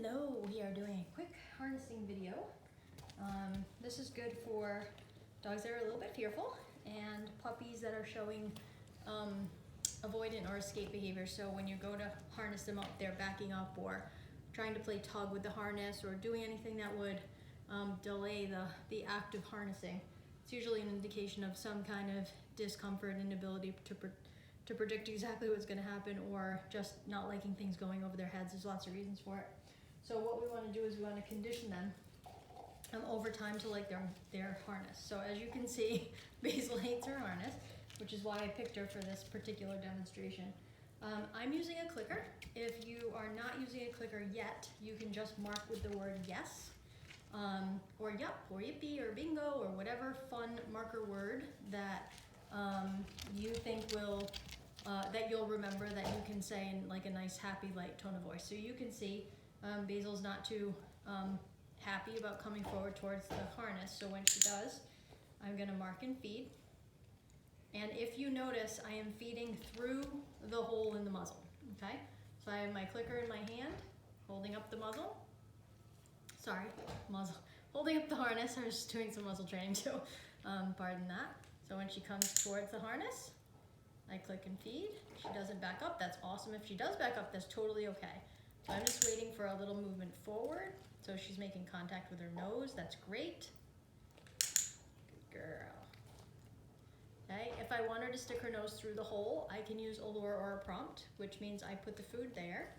Hello, we are doing a quick harnessing video. This is good for dogs that are a little bit fearful and puppies that are showing avoidant or escape behavior. So when you go to harness them up, they're backing up or trying to play tug with the harness or doing anything that would delay the act of harnessing. It's usually an indication of some kind of discomfort and inability to predict exactly what's going to happen, or just not liking things going over their heads. There's lots of reasons for it. So what we want to do is we want to condition them over time to like their harness. So as you can see, Basil hates her harness, which is why I picked her for this particular demonstration. I'm using a clicker. If you are not using a clicker yet, you can just mark with the word yes, or yup, or yippee, or bingo, or whatever fun marker word that you think will that you'll remember, that you can say in like a nice happy light tone of voice. So you can see Basil's not too happy about coming forward towards the harness. So when she does, I'm going to mark and feed. And if you notice, I am feeding through the hole in the muzzle. Okay, so I have my clicker in my hand, holding up the muzzle. Sorry, muzzle. Holding up the harness. I was just doing some muzzle training too. Pardon that. So when she comes towards the harness, I click and feed. She doesn't back up. That's awesome. If she does back up, that's totally okay. So I'm just waiting for a little movement forward. So she's making contact with her nose. That's great. Good girl. Okay, if I want her to stick her nose through the hole, I can use a lure or a prompt, which means I put the food there.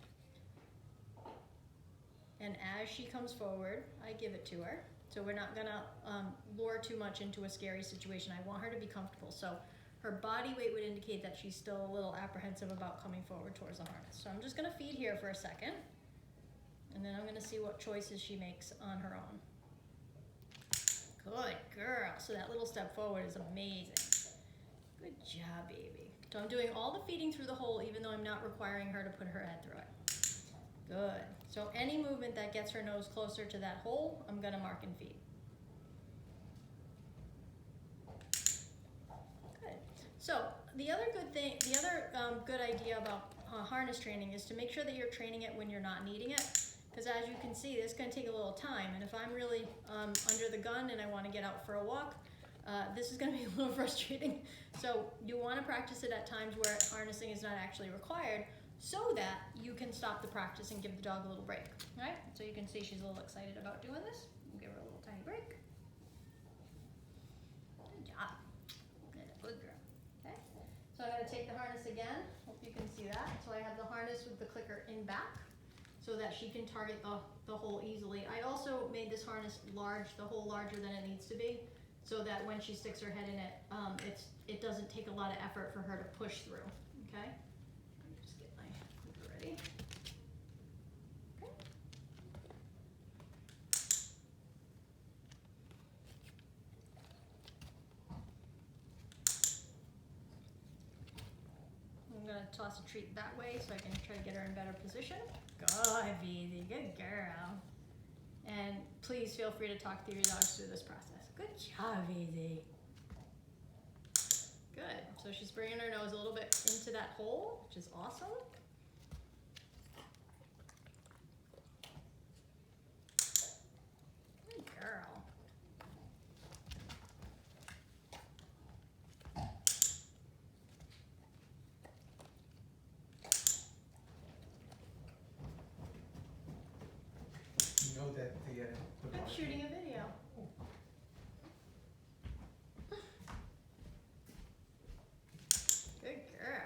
And as she comes forward, I give it to her. So we're not gonna lure too much into a scary situation. I want her to be comfortable. So her body weight would indicate that she's still a little apprehensive about coming forward towards the harness. So I'm just gonna feed here for a second, and then I'm gonna see what choices she makes on her own. Good girl. So that little step forward is amazing. Good job, baby. So I'm doing all the feeding through the hole, even though I'm not requiring her to put her head through it. Good. So any movement that gets her nose closer to that hole, I'm gonna mark and feed. Good. So the other good idea about harness training is to make sure that you're training it when you're not needing it. Because as you can see, this is gonna take a little time. And if I'm really under the gun and I wanna get out for a walk, this is gonna be a little frustrating. So you wanna practice it at times where harnessing is not actually required, so that you can stop the practice and give the dog a little break, right? So you can see she's a little excited about doing this. We'll give her a little tiny break. Good job. Good girl. Okay. So I'm gonna take the harness again. Hope you can see that. So I have the harness with the clicker in back so that she can target the hole easily. I also made this harness large, the hole larger than it needs to be, so that when she sticks her head in it, it doesn't take a lot of effort for her to push through, okay? Ready? Okay. I'm going to toss a treat that way so I can try to get her in better position. Good, baby. Good girl. And please feel free to talk to your dogs through this process. Good job, baby. Good. So she's bringing her nose a little bit into that hole, which is awesome. You know that the I'm shooting a video. Good girl.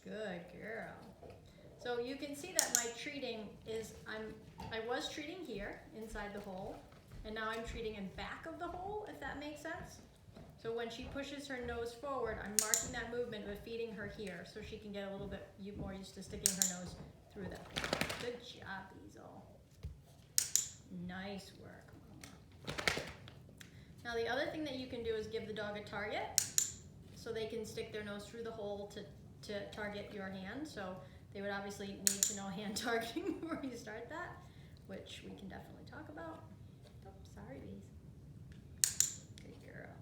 Good girl. So you can see that my treating is, I was treating here inside the hole, and now I'm treating in back of the hole, if that makes sense. So when she pushes her nose forward, I'm marking that movement but feeding her here so she can get a little bit more used to sticking her nose through that. Good job, Basil. Nice work. Now the other thing that you can do is give the dog a target. so they can stick their nose through the hole to target your hand. So they would obviously need to know hand targeting before you start that, which we can definitely talk about. Oh, sorry, bees. Good girl.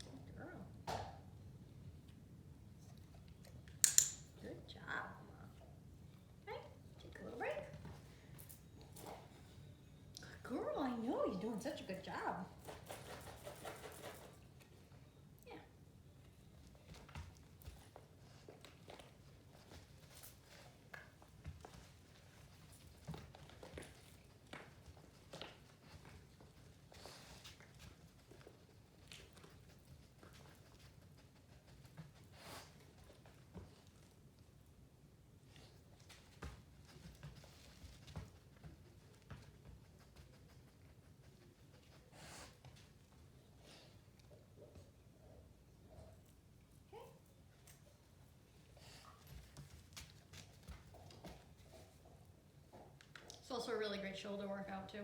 Good girl. Good job. Okay, take a little break. Good girl, I know you're doing such a good job. Yeah. It's also a really great shoulder workout too.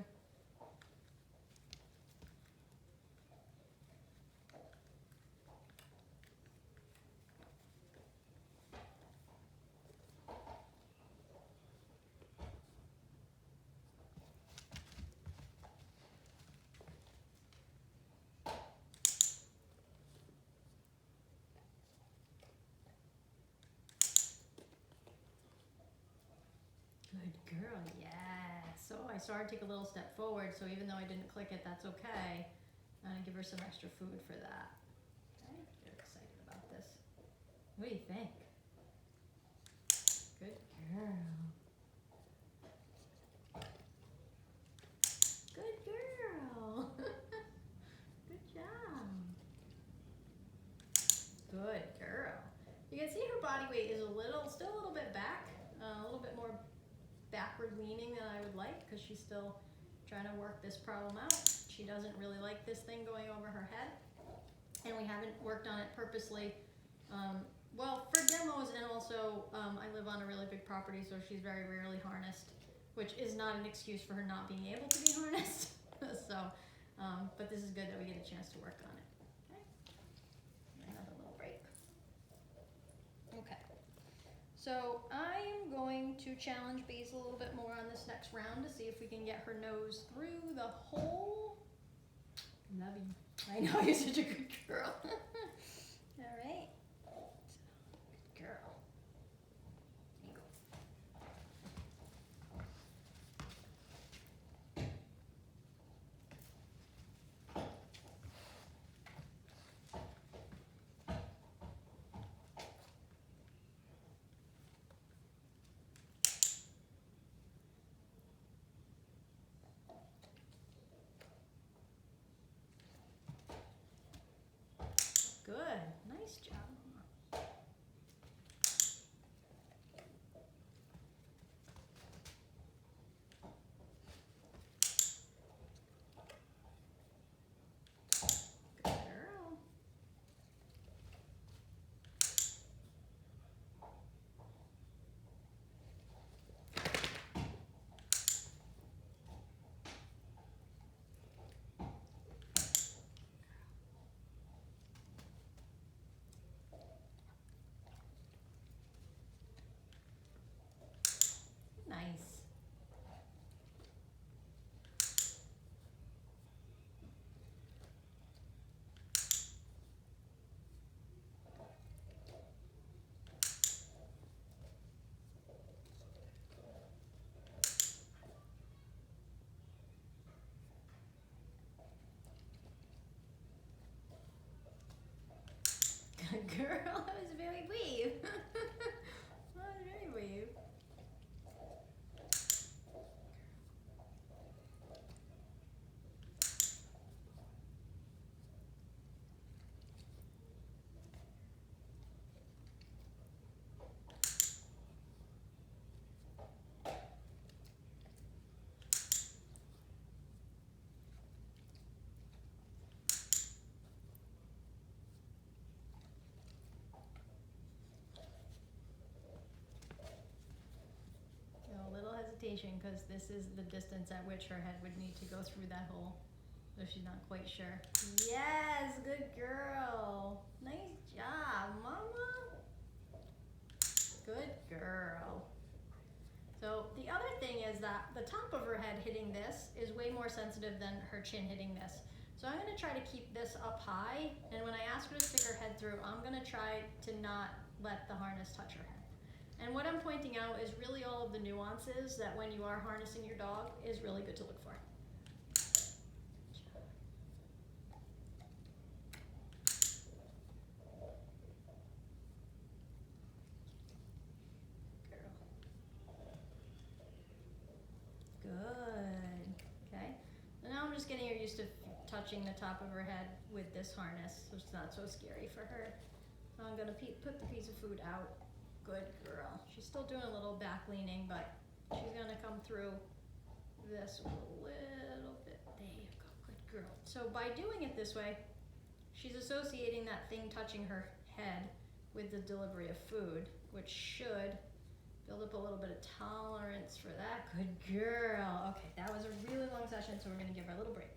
Good girl, yeah. So I saw her take a little step forward, so even though I didn't click it, that's okay. I'm gonna give her some extra food for that. Okay, you're excited about this. What do you think? Good girl. Good girl. Good job. Good girl. You can see her body weight is still a little bit back, a little bit more backward leaning than I would like, because she's still trying to work this problem out. She doesn't really like this thing going over her head, and we haven't worked on it purposely. Well, for demos, and also I live on a really big property, so she's very rarely harnessed, which is not an excuse for her not being able to be harnessed. So, but this is good that we get a chance to work on it. Okay, another little break. Okay. So I am going to challenge Basil a little bit more on this next round to see if we can get her nose through the hole. Love you. I know, you're such a good girl. All right. Good girl. There you go. Good. Nice job. orientation because this is the distance at which her head would need to go through that hole. So she's not quite sure. Yes, good girl. Nice job, mama. Good girl. So the other thing is that the top of her head hitting this is way more sensitive than her chin hitting this. So I'm gonna try to keep this up high, and when I ask her to stick her head through, I'm gonna try to not let the harness touch her head. And what I'm pointing out is really all of the nuances that when you are harnessing your dog is really good to look for. Good. Okay. So now I'm just getting her used to touching the top of her head with this harness, so it's not so scary for her. So I'm gonna put the piece of food out. Good girl. She's still doing a little back leaning, but she's gonna come through this with a little bit. There you go. Good girl. So by doing it this way, she's associating that thing touching her head with the delivery of food, which should build up a little bit of tolerance for that. Good girl. Okay, that was a really long session, so we're gonna give her a little break.